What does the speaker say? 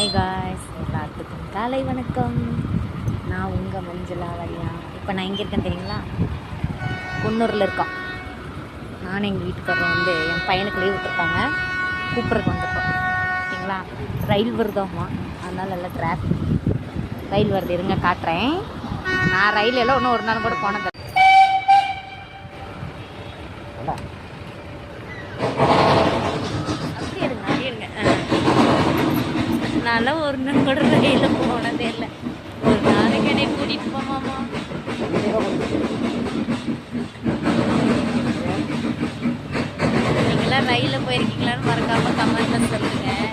Hi guys, எல்லாத்துக்கும் காலை வணக்கம். நான் உங்கள் மஞ்சளா வழியா. இப்போ நான் எங்கே இருக்கேன்னு தெரியுங்களா? குன்னூரில் இருக்கோம். நானும் எங்கள் வீட்டுக்காரரும் என் பையனுக்கு லீவ் விட்டுருக்காங்க, கூப்பிட்றதுக்கு வந்திருக்கோம். ஓகேங்களா? ரயில் வருதோம்மா, அதனால் எல்லாம் டிராஃபிக். ரயில் வருது, இருங்க காட்டுறேன். நான் ரயில் எல்லாம் இன்னும் ஒரு நாள் கூட போனது. அப்படி எடுங்க, அப்படி எடுங்க. நான்லாம் ஒரு நாள் கூட ரயிலில் போனதே இல்லை. ஒரு நாளைக்கு என்னை கூட்டிகிட்டு போமாமா. நீங்களாம் ரயிலில் போயிருக்கீங்களான்னு மறக்காமல் கமெண்ட்டில் சொல்லுங்கள்.